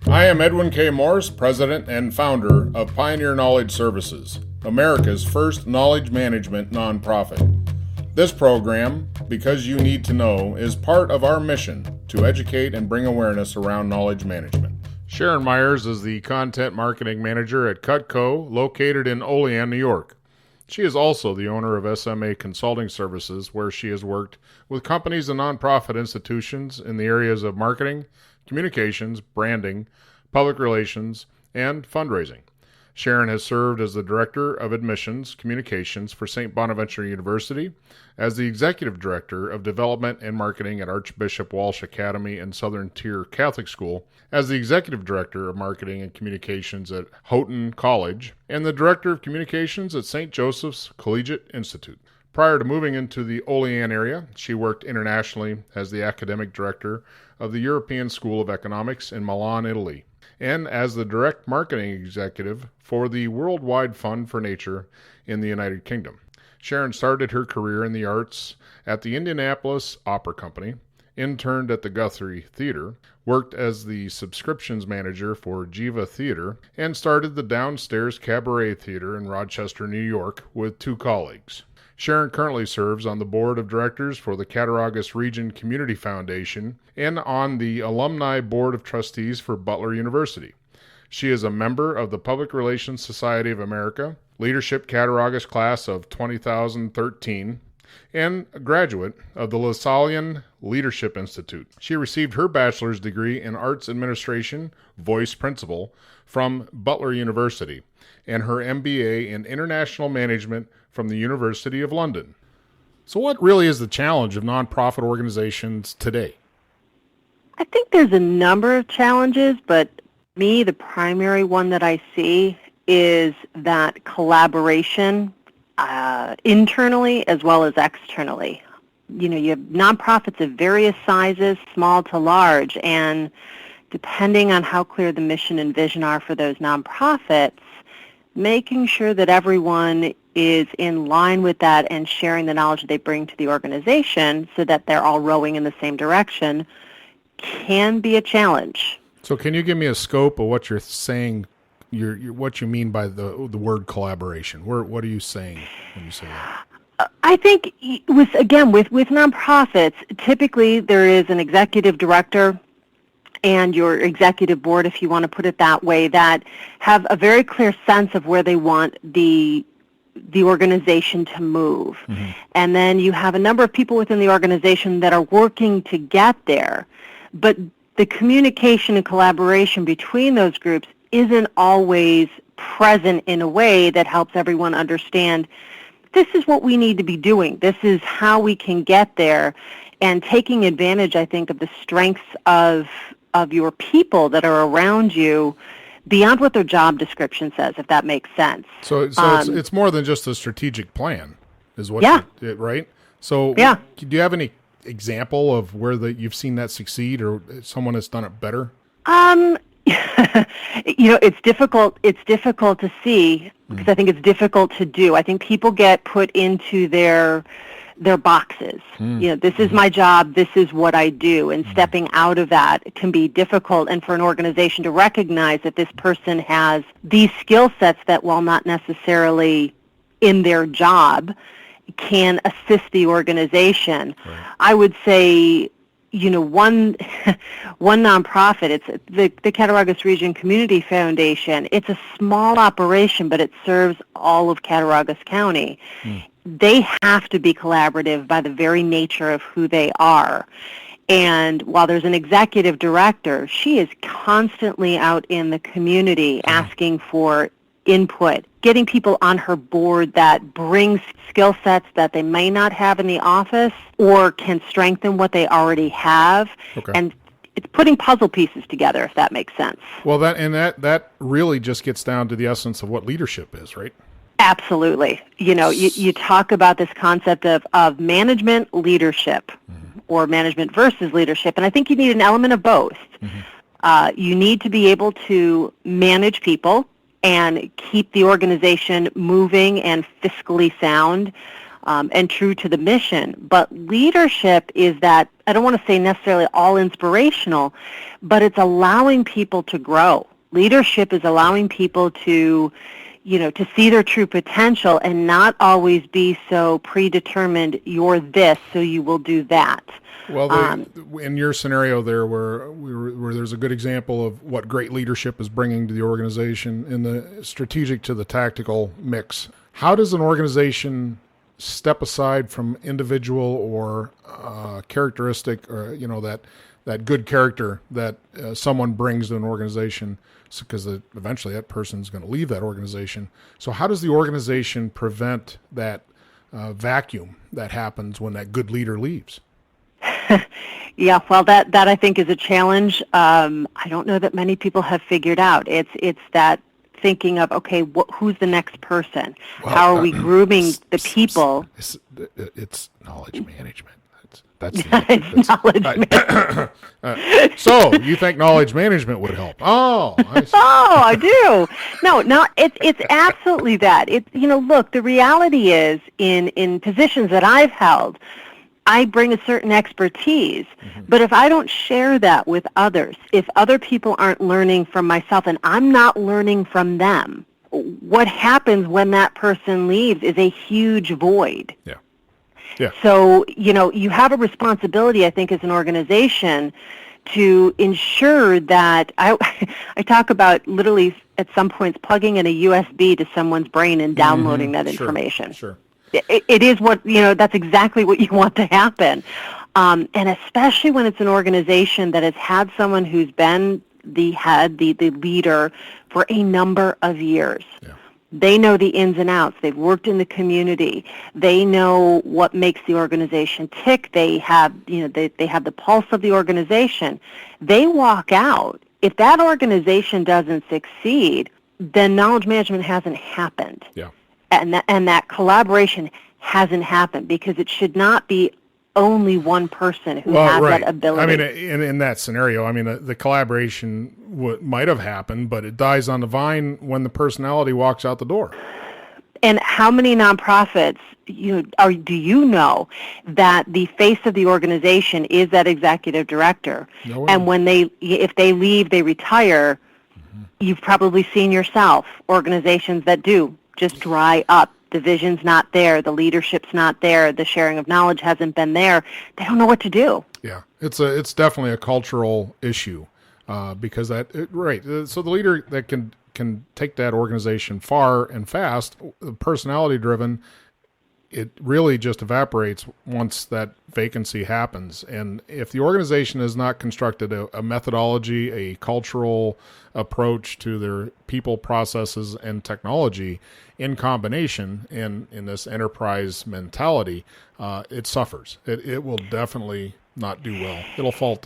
I am Edwin K. Morse, President and founder of Pioneer Knowledge Services, America's first knowledge management nonprofit. This program, Because You Need to Know, is part of our mission to educate and bring awareness around knowledge management. Sharon Myers is the Content Marketing Manager at Cutco, located in Olean, New York. She is also the owner of SMA Consulting Services, where she has worked with companies and nonprofit institutions in the areas of marketing, communications, branding, public relations, and fundraising. Sharon has served as the Director of Admissions Communications for St. Bonaventure University, as the Executive Director of Development and Marketing at Archbishop Walsh Academy and Southern Tier Catholic School, as the Executive Director of Marketing and Communications at Houghton College, and the Director of Communications at St. Joseph's Collegiate Institute. Prior to moving into the Olean area, she worked internationally as the Academic Director of the European School of Economics in Milan, Italy, and as the Direct Marketing Executive for the Worldwide Fund for Nature in the United Kingdom. Sharon started her career in the arts at the Indianapolis Opera Company, interned at the Guthrie Theater, worked as the subscriptions manager for Jiva Theater, and started the Downstairs Cabaret Theater in Rochester, New York, with two colleagues. Sharon currently serves on the board of directors for the Cattaraugus Region Community Foundation and on the alumni board of trustees for Butler University. She is a member of the Public Relations Society of America, Leadership Cattaraugus Class of 2013, and a graduate of the LaSallian Leadership Institute. She received her bachelor's degree in Arts Administration, Voice Principal, from Butler University, and her MBA in International Management from the University of London. So what really is the challenge of nonprofit organizations today? I think there's a number of challenges, but me, the primary one that I see is that collaboration internally as well as externally. You know, you have nonprofits of various sizes, small to large, and depending on how clear the mission and vision are for those nonprofits, making sure that everyone is in line with that and sharing the knowledge that they bring to the organization so that they're all rowing in the same direction can be a challenge. So can you give me a scope of what you're saying, what you mean by the word collaboration? What are you saying when you say that? I think with nonprofits, typically there is an executive director and your executive board, if you want to put it that way, that have a very clear sense of where they want the organization to move. Mm-hmm. And then you have a number of people within the organization that are working to get there. But the communication and collaboration between those groups isn't always present in a way that helps everyone understand this is what we need to be doing. This is how we can get there, and taking advantage, I think, of the strengths of your people that are around you beyond what their job description says, if that makes sense. So it's more than just a strategic plan, is what right? So do you have any example of where you've seen that succeed or someone has done it better? It's difficult to see because I think it's difficult to do. I think people get put into their boxes. This is my job, this is what I do, and stepping out of that can be difficult, and for an organization to recognize that this person has these skill sets that, while not necessarily in their job, can assist the organization. Right. I would say, one nonprofit, it's the Cattaraugus Region Community Foundation. It's a small operation, but it serves all of Cattaraugus County. They have to be collaborative by the very nature of who they are. And while there's an executive director, she is constantly out in the community asking for input, getting people on her board that brings skill sets that they may not have in the office or can strengthen what they already have. Okay. And it's putting puzzle pieces together, if that makes sense. Well, that really just gets down to the essence of what leadership is, right? Absolutely. You talk about this concept of management leadership or management versus leadership, and I think you need an element of both. You need to be able to manage people and keep the organization moving and fiscally sound. and true to the mission. But leadership is that, I don't want to say necessarily all inspirational, but it's allowing people to grow. Leadership is allowing people to, to see their true potential and not always be so predetermined, you're this, so you will do that. Well, in your scenario there, where there's a good example of what great leadership is bringing to the organization in the strategic to the tactical mix, how does an organization step aside from individual or characteristic, or that good character that someone brings to an organization, because eventually that person's going to leave that organization? So how does the organization prevent that vacuum that happens when that good leader leaves? Yeah, well, that I think is a challenge. I don't know that many people have figured out. It's that thinking of, okay, who's the next person? Well, how are we grooming the people? It's knowledge management. That's knowledge management. So you think knowledge management would help? Oh, I see. Oh, I do. No, it's absolutely that. Look, the reality is in positions that I've held, I bring a certain expertise, but if I don't share that with others, if other people aren't learning from myself and I'm not learning from them, what happens when that person leaves is a huge void. Yeah. Yeah. So, you have a responsibility, I think, as an organization to ensure that I talk about literally at some points plugging in a USB to someone's brain and downloading that information. Sure. It is what, that's exactly what you want to happen. And especially when it's an organization that has had someone who's been the head, the leader for a number of years. Yeah. They know the ins and outs. They've worked in the community. They know what makes the organization tick. They have, they have the pulse of the organization. They walk out. If that organization doesn't succeed, then knowledge management hasn't happened. Yeah. And that collaboration hasn't happened, because it should not be only one person who has that ability. I mean, in that scenario, the collaboration might have happened, but it dies on the vine when the personality walks out the door. And how many nonprofits do you know that the face of the organization is that executive director? No way. And if they leave, they retire. You've probably seen yourself organizations that do just dry up. The vision's not there, the leadership's not there, the sharing of knowledge hasn't been there. They don't know what to do. Yeah, it's definitely a cultural issue, because so the leader that can take that organization far and fast, personality driven, it really just evaporates once that vacancy happens. And if the organization has not constructed a methodology, a cultural approach to their people, processes, and technology in combination in this enterprise mentality, it suffers. It will definitely not do well.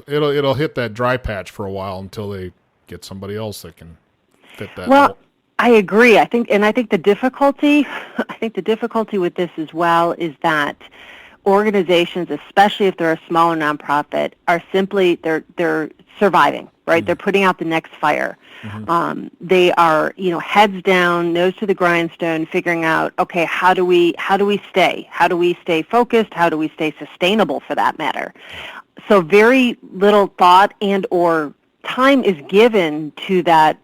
It'll hit that dry patch for a while until they get somebody else that can fit that. Well, I agree. I think the difficulty with this as well is that organizations, especially if they're a smaller nonprofit, are simply they're surviving, right? They're putting out the next fire. They are, heads down, nose to the grindstone, figuring out, okay, how do we stay? How do we stay focused? How do we stay sustainable, for that matter? So very little thought and or time is given to that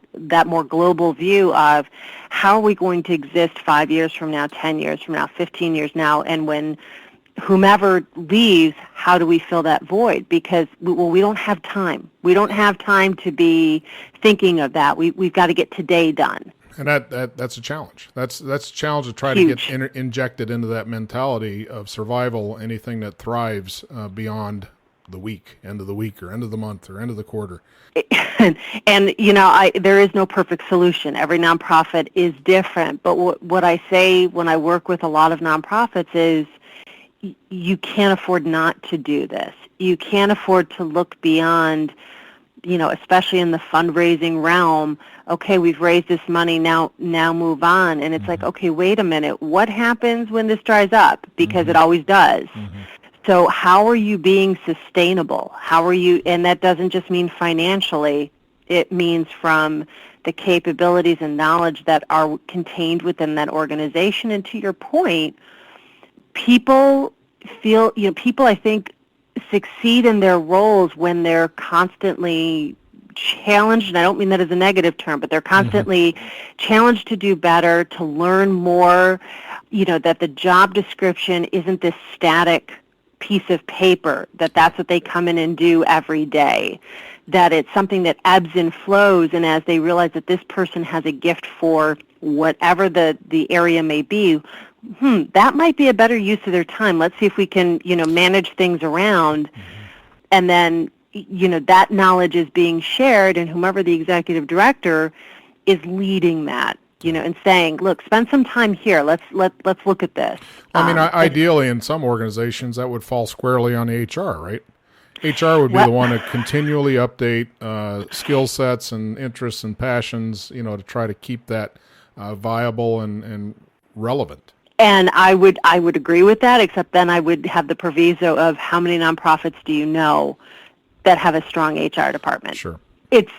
more global view of how are we going to exist 5 years from now, 10 years from now, 15 years now, and when whomever leaves, how do we fill that void? Because we don't have time. We don't have time to be thinking of that. We've got to get today done. And that's a challenge. That's a challenge to try Huge. to get injected into that mentality of survival. Anything that thrives beyond the week, end of the week, or end of the month, or end of the quarter. And there is no perfect solution. Every nonprofit is different. But what I say when I work with a lot of nonprofits is, you can't afford not to do this. You can't afford to look beyond, especially in the fundraising realm. Okay, we've raised this money, now move on. And it's like, okay, wait a minute. What happens when this dries up? Because it always does. So how are you being sustainable? And that doesn't just mean financially. It means from the capabilities and knowledge that are contained within that organization. And to your point, people people I think succeed in their roles when they're constantly challenged, and I don't mean that as a negative term, but they're constantly challenged to do better, to learn more, that the job description isn't this static piece of paper, that's what they come in and do every day, that it's something that ebbs and flows, and as they realize that this person has a gift for whatever the area may be, that might be a better use of their time. Let's see if we can, manage things around, and then that knowledge is being shared, and whomever the executive director is leading that, and saying, look, spend some time here. Let's look at this. I mean, ideally, in some organizations, that would fall squarely on HR, right? HR would be the one to continually update skill sets and interests and passions, to try to keep that viable and relevant. And I would agree with that, except then I would have the proviso of how many nonprofits do you know that have a strong HR department? Sure. It's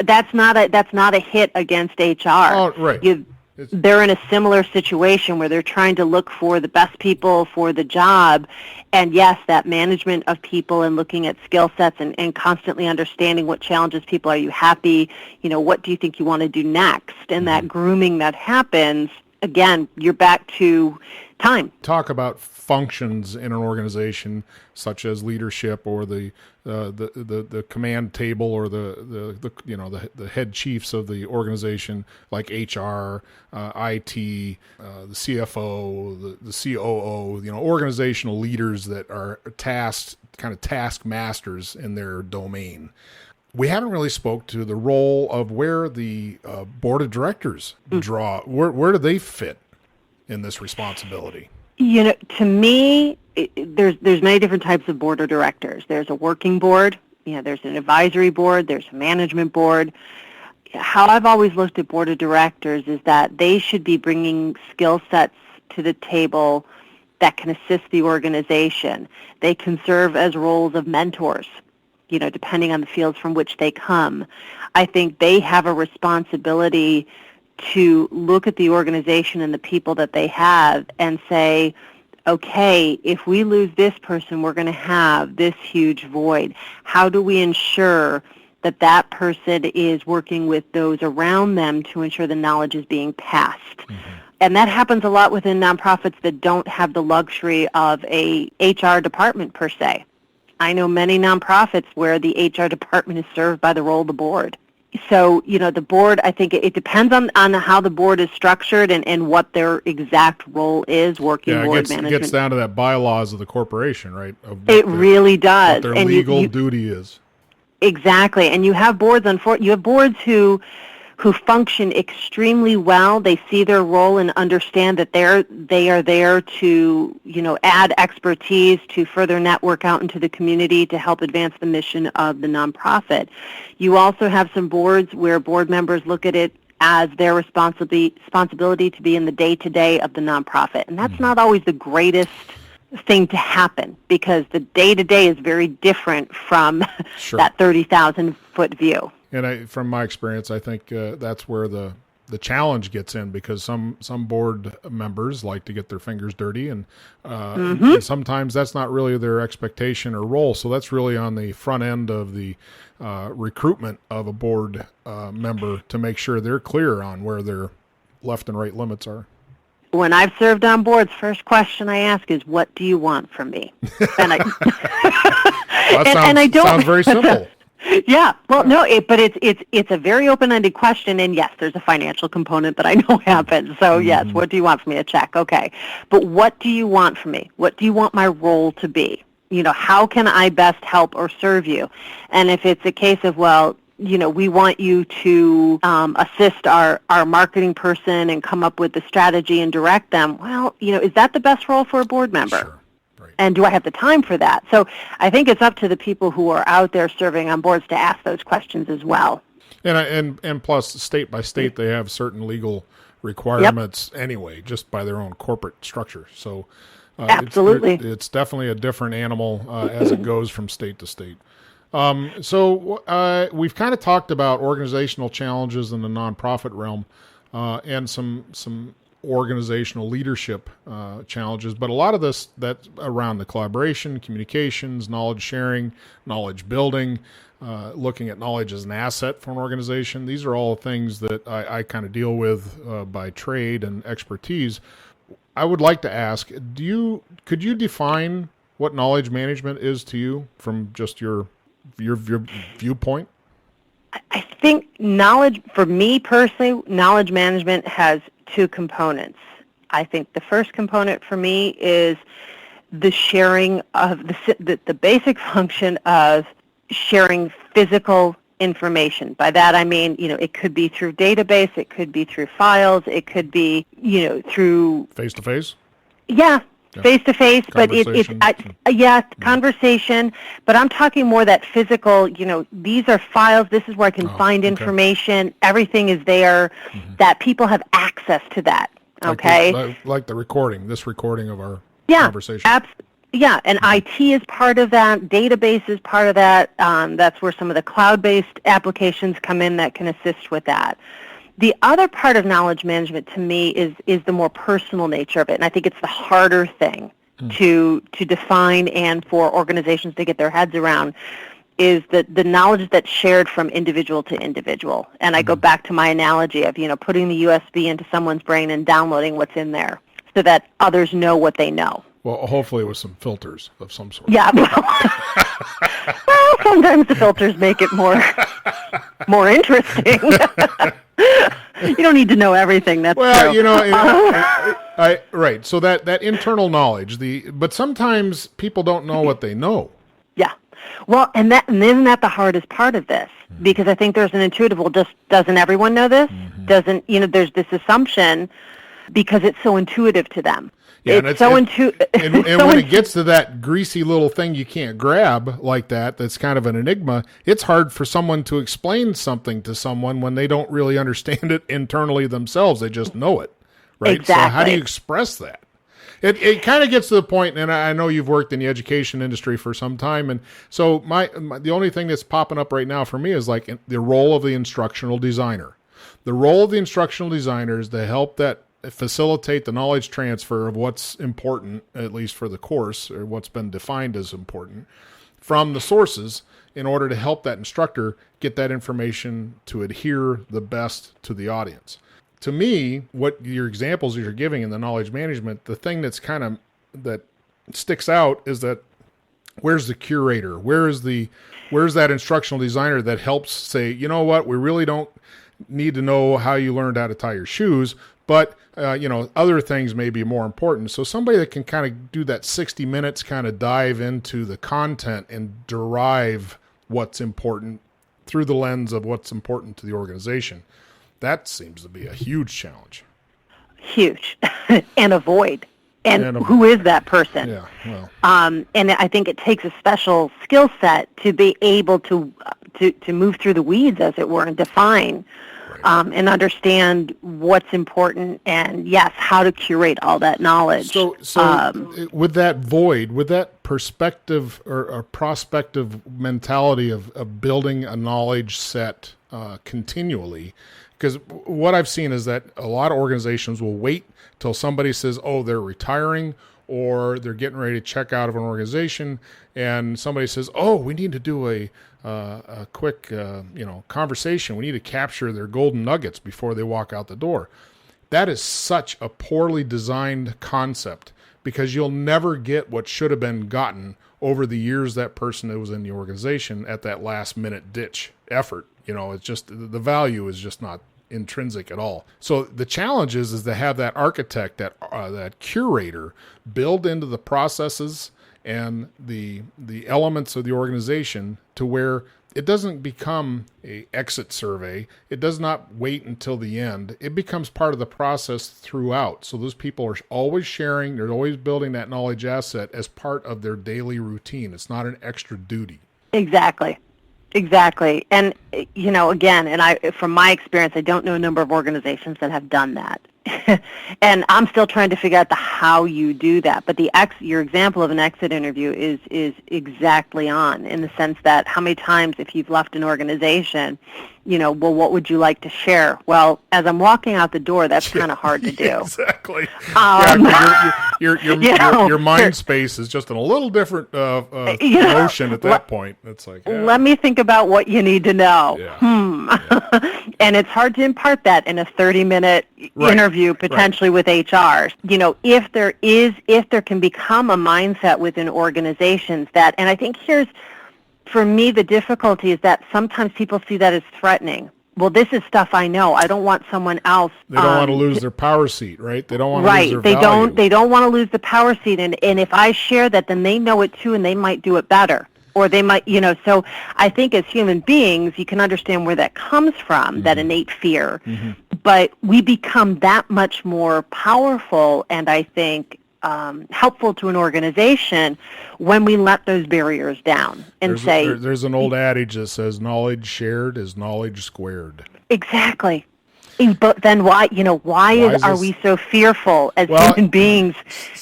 that's not a hit against HR. Oh, right. They're in a similar situation where they're trying to look for the best people for the job, and yes, that management of people and looking at skill sets and constantly understanding what challenges people. Are you happy? What do you think you want to do next? And that grooming that happens, again, you're back to time. Talk about functions in an organization, such as leadership or the command table or the head chiefs of the organization, like HR, IT, the CFO, the COO. Organizational leaders that are task masters in their domain. We haven't really spoke to the role of where the board of directors draw. Where do they fit in this responsibility? To me, there's many different types of board of directors. There's a working board, there's an advisory board, there's a management board. How I've always looked at board of directors is that they should be bringing skill sets to the table that can assist the organization. They can serve as roles of mentors, depending on the fields from which they come. I think they have a responsibility to look at the organization and the people that they have and say, okay, if we lose this person, we're going to have this huge void. How do we ensure that person is working with those around them to ensure the knowledge is being passed? And that happens a lot within nonprofits that don't have the luxury of a HR department per se. I know many nonprofits where the HR department is served by the role of the board. So, the board, I think it depends on how the board is structured and what their exact role is, board management. It gets down to that bylaws of the corporation, right? It really does. What their legal duty is. Exactly. And you have boards who function extremely well. They see their role and understand that they are there to, add expertise to further network out into the community to help advance the mission of the nonprofit. You also have some boards where board members look at it as their responsibility to be in the day-to-day of the nonprofit. And that's not always the greatest thing to happen, because the day-to-day is very different from that 30,000-foot view. And from my experience, I think that's where the challenge gets in, because some board members like to get their fingers dirty, and sometimes that's not really their expectation or role. So that's really on the front end of the recruitment of a board member to make sure they're clear on where their left and right limits are. When I've served on boards, first question I ask is, what do you want from me? And I sounds very simple. Yeah, well, no, but it's a very open-ended question, and yes, there's a financial component that I know happens. So yes, what do you want from me? A check, okay. But what do you want from me? What do you want my role to be? How can I best help or serve you? And if it's a case of, we want you to assist our marketing person and come up with the strategy and direct them, is that the best role for a board member? Sure. And do I have the time for that? So I think it's up to the people who are out there serving on boards to ask those questions as well. And plus, state by state, they have certain legal requirements anyway, just by their own corporate structure. So absolutely, it's definitely a different animal as it goes from state to state. So we've kind of talked about organizational challenges in the nonprofit realm and some organizational leadership challenges, but a lot of this that's around the collaboration, communications, knowledge sharing, knowledge building, looking at knowledge as an asset for an organization. These are all things that I kind of deal with by trade and expertise. I would like to ask, could you define what knowledge management is to you from just your viewpoint? I think knowledge, for me personally, knowledge management has two components. I think the first component for me is the sharing of the basic function of sharing physical information. By that I mean, it could be through database, it could be through files, it could be, through face-to-face? Yeah, face-to-face, but conversation, but I'm talking more that physical, these are files, this is where I can find information, everything is there, that people have access to that, okay? Like the recording, this recording of our conversation. Yeah, and IT is part of that, database is part of that, that's where some of the cloud-based applications come in that can assist with that. The other part of knowledge management to me is the more personal nature of it, and I think it's the harder thing to define and for organizations to get their heads around, is the knowledge that's shared from individual to individual. And I go back to my analogy of, putting the USB into someone's brain and downloading what's in there so that others know what they know. Well, hopefully with some filters of some sort. Yeah, well, sometimes the filters make it more interesting. You don't need to know everything. That's true. Right. So that internal knowledge, but sometimes people don't know what they know. Yeah. Well, and isn't that the hardest part of this? Because I think there's an intuitive, doesn't everyone know this? Doesn't, there's this assumption because it's so intuitive to them. Yeah, it's so intuitive. And when it gets to that greasy little thing you can't grab like that's kind of an enigma, it's hard for someone to explain something to someone when they don't really understand it internally themselves. They just know it, right? Exactly. So how do you express that? It kind of gets to the point, and I know you've worked in the education industry for some time, and so the only thing that's popping up right now for me is like the role of the instructional designer. The role of the instructional designer is to help facilitate the knowledge transfer of what's important, at least for the course, or what's been defined as important, from the sources in order to help that instructor get that information to adhere the best to the audience. To me, what your examples you're giving in the knowledge management, the thing that's that sticks out is that where's the curator? Where's that instructional designer that helps say, you know what, we really don't need to know how you learned how to tie your shoes, but other things may be more important. So somebody that can kind of do that 60 minutes, kind of dive into the content and derive what's important through the lens of what's important to the organization. That seems to be a huge challenge. Huge. And avoid. And who is that person? Yeah, well. And I think it takes a special skill set to be able to move through the weeds, as it were, and define and understand what's important, and yes, how to curate all that knowledge. So with that void, with that perspective or prospective mentality of building a knowledge set continually, because what I've seen is that a lot of organizations will wait till somebody says, oh, they're retiring or they're getting ready to check out of an organization, and somebody says, oh, we need to do a quick, conversation. We need to capture their golden nuggets before they walk out the door. That is such a poorly designed concept, because you'll never get what should have been gotten over the years that person was in the organization at that last minute ditch effort. It's just the value is just not intrinsic at all. So the challenge is to have that architect, that curator, build into the processes and the elements of the organization to where it doesn't become a exit survey. It does not wait until the end. It becomes part of the process throughout. So those people are always sharing. They're always building that knowledge asset as part of their daily routine. It's not an extra duty. Exactly. And, again, from my experience, I don't know a number of organizations that have done that. and I'm still trying to figure out the how you do that. But your example of an exit interview is exactly on, in the sense that how many times, if you've left an organization, well, what would you like to share? Well, as I'm walking out the door, that's kind of hard to do. Exactly. Your mind space is just in a little different motion at that point. It's like, let me think about what you need to know. Yeah. And it's hard to impart that in a 30-minute interview, potentially with HR. If there can become a mindset within organizations that, and I think here's, for me, the difficulty is that sometimes people see that as threatening. Well, this is stuff I know. I don't want someone else. They don't want to lose their power seat, right? They don't want to lose their value. They don't want to lose the power seat. And if I share that, then they know it too, and they might do it better. Or they might, so I think as human beings, you can understand where that comes from, that innate fear. But we become that much more powerful, and I think helpful to an organization when we let those barriers down and there's an old adage that says knowledge shared is knowledge squared. Exactly. But then why are we so fearful as human beings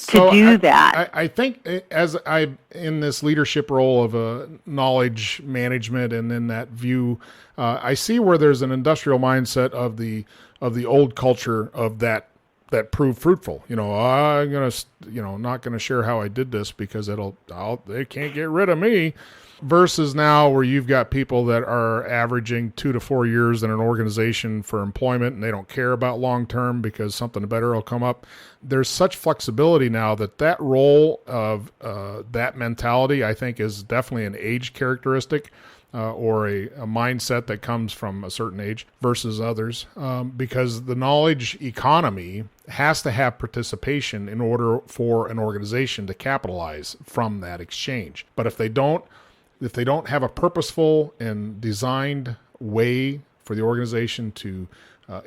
to do that? I think as I in this leadership role of knowledge management, and in that view, I see where there's an industrial mindset of the old culture of that proved fruitful. I'm gonna not gonna share how I did this because they can't get rid of me. Versus now, where you've got people that are averaging 2 to 4 years in an organization for employment, and they don't care about long term because something better will come up. There's such flexibility now that role of that mentality, I think, is definitely an age characteristic. Or a mindset that comes from a certain age versus others, because the knowledge economy has to have participation in order for an organization to capitalize from that exchange. But if they don't have a purposeful and designed way for the organization to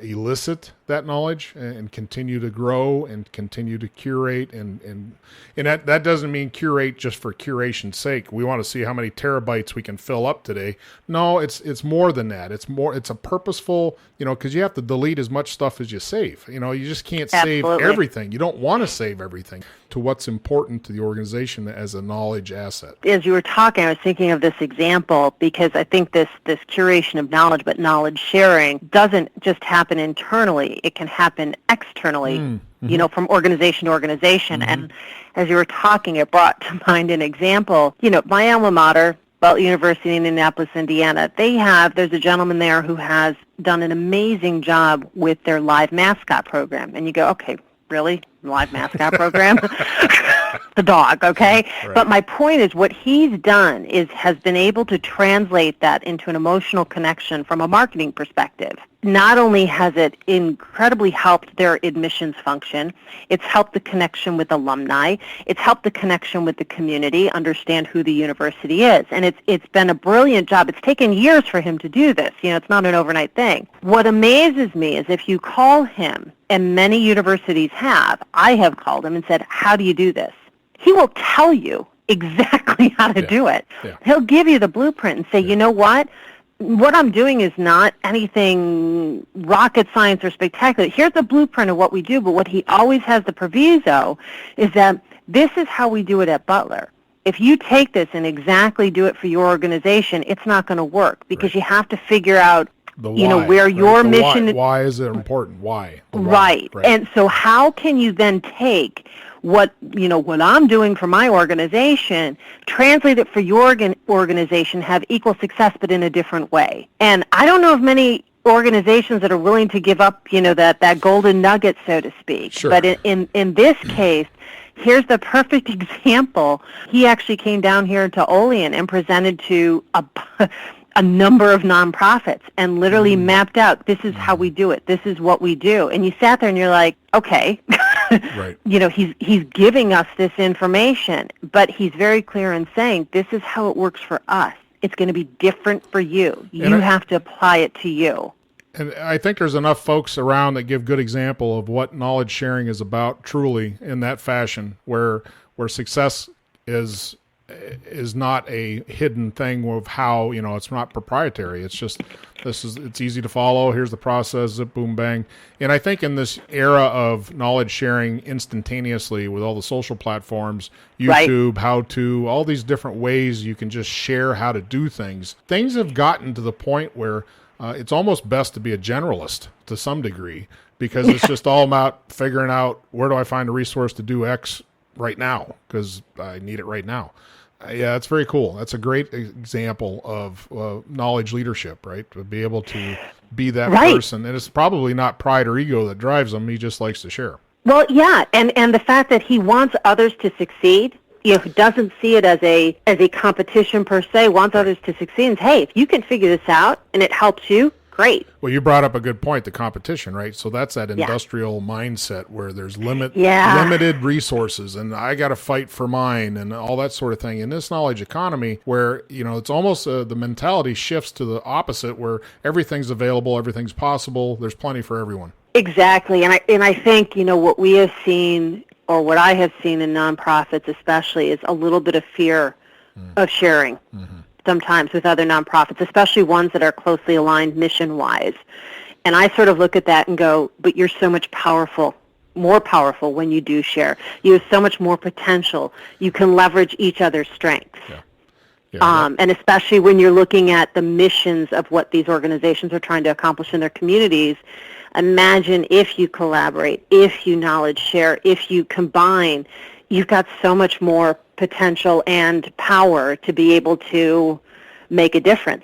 elicit that knowledge and continue to grow and continue to curate, and that doesn't mean curate just for curation's sake. We want to see how many terabytes we can fill up today. No, it's more than that. It's a purposeful, because you have to delete as much stuff as you save. You just can't save everything. You don't want to save everything to what's important to the organization as a knowledge asset. As you were talking, I was thinking of this example because I think this curation of knowledge, but knowledge sharing, doesn't just happen internally. It can happen externally, from organization to organization. And as you were talking, it brought to mind an example. My alma mater, Butler University in Indianapolis, Indiana, there's a gentleman there who has done an amazing job with their live mascot program. And you go, okay, really? Live mascot program? The dog, okay? Right. But my point is, what he's done has been able to translate that into an emotional connection from a marketing perspective. Not only has it incredibly helped their admissions function, it's helped the connection with alumni, it's helped the connection with the community, understand who the university is. And it's been a brilliant job. It's taken years for him to do this. It's not an overnight thing. What amazes me is if you call him, and many universities I have called him and said, how do you do this? He will tell you exactly how to do it. Yeah. He'll give you the blueprint and say, you know what I'm doing is not anything rocket science or spectacular. Here's the blueprint of what we do, but what he always has the proviso is that this is how we do it at Butler. If you take this and exactly do it for your organization, it's not going to work because you have to figure out where your mission... Why is it important? Why? Right. And so how can you then take what I'm doing for my organization, translate it for your organization, have equal success but in a different way? And I don't know of many organizations that are willing to give up, that golden nugget, so to speak. Sure. But in this case, here's the perfect example. He actually came down here to Olean and presented to a number of nonprofits and literally mapped out, this is how we do it. This is what we do. And you sat there and you're like, okay, right. He's giving us this information, but he's very clear in saying, this is how it works for us. It's going to be different for you. You have to apply it to you. And I think there's enough folks around that give good example of what knowledge sharing is about truly in that fashion, where success is is not a hidden thing of how, it's not proprietary. It's just, it's easy to follow. Here's the process, zip, boom, bang. And I think in this era of knowledge sharing instantaneously with all the social platforms, YouTube, Right. how to, all these different ways you can just share how to do things, things have gotten to the point where it's almost best to be a generalist to some degree, because it's just all about figuring out, where do I find a resource to do X right now, because I need it right now. Yeah, that's very cool. That's a great example of knowledge leadership, right? To be able to be that Right. person. And it's probably not pride or ego that drives him. He just likes to share. Well, yeah, and the fact that he wants others to succeed, who doesn't see it as a competition per se, wants others to succeed, and hey, if you can figure this out and it helps you, great. Well, you brought up a good point, the competition, right? So that's that industrial mindset where there's limited resources, and I got to fight for mine and all that sort of thing. In this knowledge economy where, it's almost the mentality shifts to the opposite, where everything's available, everything's possible, there's plenty for everyone. Exactly. And I think, what we have seen, or what I have seen in nonprofits especially, is a little bit of fear of sharing. Mm-hmm. Sometimes with other nonprofits, especially ones that are closely aligned mission-wise. And I sort of look at that and go, but you're so much more powerful when you do share. You have so much more potential. You can leverage each other's strengths. Yeah. And especially when you're looking at the missions of what these organizations are trying to accomplish in their communities, imagine if you collaborate, if you knowledge share, if you combine, you've got so much more potential and power to be able to make a difference.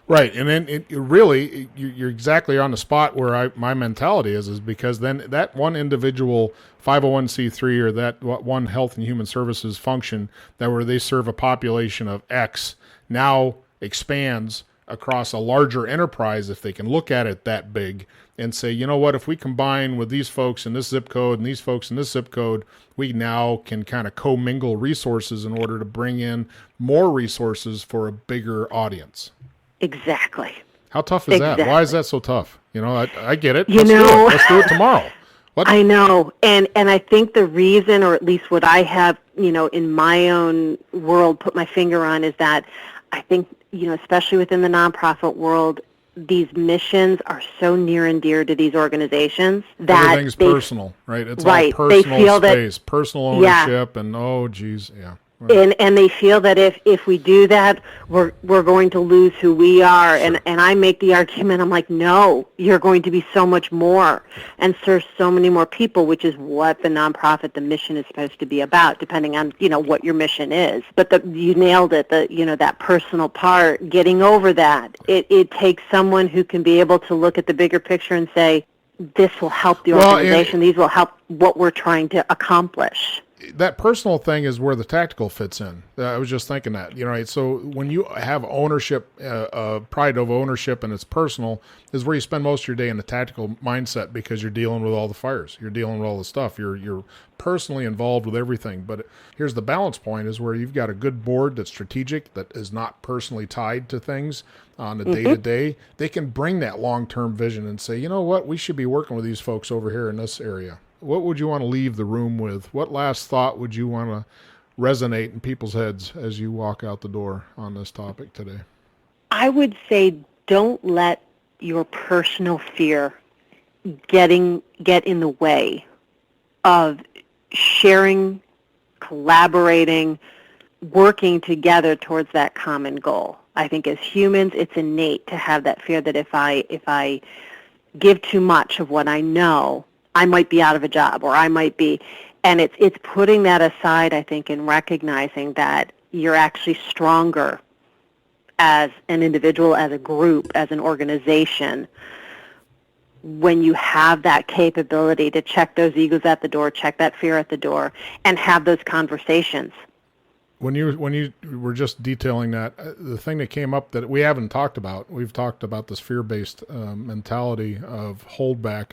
Right, and then you're exactly on the spot where my mentality is because then that one individual 501c3 or that one health and human services function that where they serve a population of X now expands across a larger enterprise if they can look at it that big and say, you know what, if we combine with these folks in this zip code and these folks in this zip code, we now can kind of commingle resources in order to bring in more resources for a bigger audience. Exactly. How tough is that? Why is that so tough? I get it. Do it. Let's do it tomorrow. What? I know. And I think the reason, or at least what I have, in my own world put my finger on, is that I think, especially within the nonprofit world, these missions are so near and dear to these organizations that everything's personal, right? It's right. all personal they feel space, personal ownership, and oh, geez, yeah. Right. And they feel that if we do that, we're going to lose who we are. Sure. And I make the argument, I'm like, no, you're going to be so much more and serve so many more people, which is what the nonprofit, the mission is supposed to be about, depending on, what your mission is. But you nailed it, that personal part, getting over that. It takes someone who can be able to look at the bigger picture and say, this will help the organization, these will help what we're trying to accomplish. That personal thing is where the tactical fits in. I was just thinking that, right? So when you have ownership, pride of ownership, and it's personal, is where you spend most of your day in the tactical mindset because you're dealing with all the fires. You're dealing with all the stuff. You're personally involved with everything. But here's the balance point is where you've got a good board that's strategic, that is not personally tied to things on the day-to-day. They can bring that long-term vision and say, you know what, we should be working with these folks over here in this area. What would you want to leave the room with? What last thought would you want to resonate in people's heads as you walk out the door on this topic today? I would say don't let your personal fear get in the way of sharing, collaborating, working together towards that common goal. I think as humans, it's innate to have that fear that if I give too much of what I know, I might be out of a job, or I might be, and it's putting that aside, I think, and recognizing that you're actually stronger as an individual, as a group, as an organization, when you have that capability to check those egos at the door, check that fear at the door, and have those conversations. When you were just detailing that, the thing that came up that we haven't talked about, we've talked about this fear-based mentality of holdback.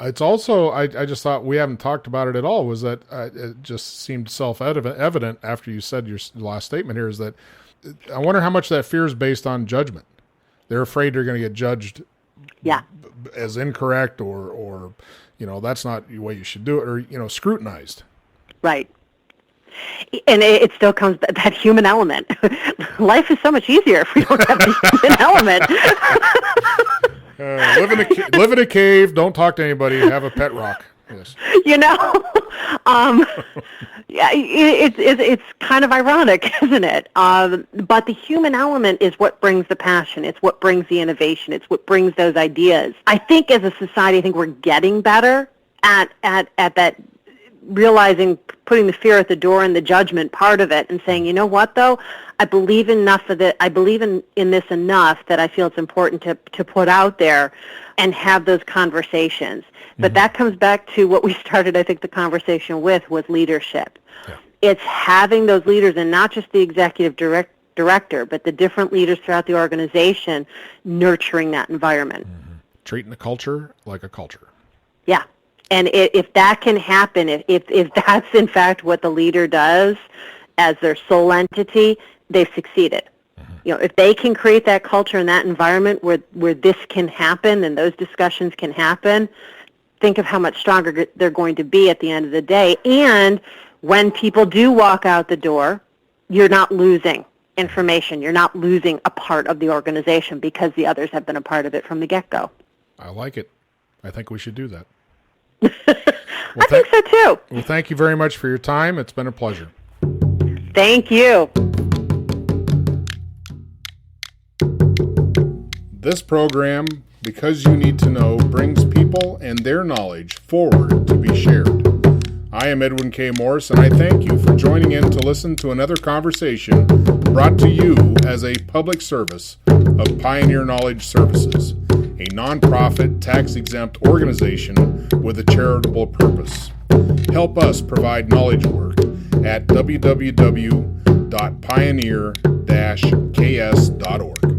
It's also, I just thought we haven't talked about it at all, was that it just seemed self-evident after you said your last statement here, is that I wonder how much that fear is based on judgment. They're afraid they're going to get judged as incorrect or that's not the way you should do it, or, scrutinized. Right. And it still comes that human element. Life is so much easier if we don't have the human element. Live in a cave. Don't talk to anybody. Have a pet rock. Yes. Yeah, it's kind of ironic, isn't it? But the human element is what brings the passion. It's what brings the innovation. It's what brings those ideas. I think as a society, I think we're getting better at that, realizing, putting the fear at the door and the judgment part of it, and saying, you know what, though, I believe enough of it. I believe in this enough that I feel it's important to put out there and have those conversations. But that comes back to what we started, I think, the conversation with leadership. Yeah. It's having those leaders, and not just the executive director, but the different leaders throughout the organization, nurturing that environment. Treating the culture like a culture. Yeah. And if that can happen, if that's in fact what the leader does as their sole entity, they've succeeded. If they can create that culture and that environment where this can happen and those discussions can happen, think of how much stronger they're going to be at the end of the day. And when people do walk out the door, you're not losing information. You're not losing a part of the organization because the others have been a part of it from the get-go. I like it. I think we should do that. I think so too. Well, thank you very much for your time. It's been a pleasure. Thank you. This program, Because You Need to Know, brings people and their knowledge forward to be shared. I am Edwin K. Morse, and I thank you for joining in to listen to another conversation brought to you as a public service of Pioneer Knowledge Services, a nonprofit, tax-exempt organization with a charitable purpose. Help us provide knowledge work at www.pioneer-ks.org.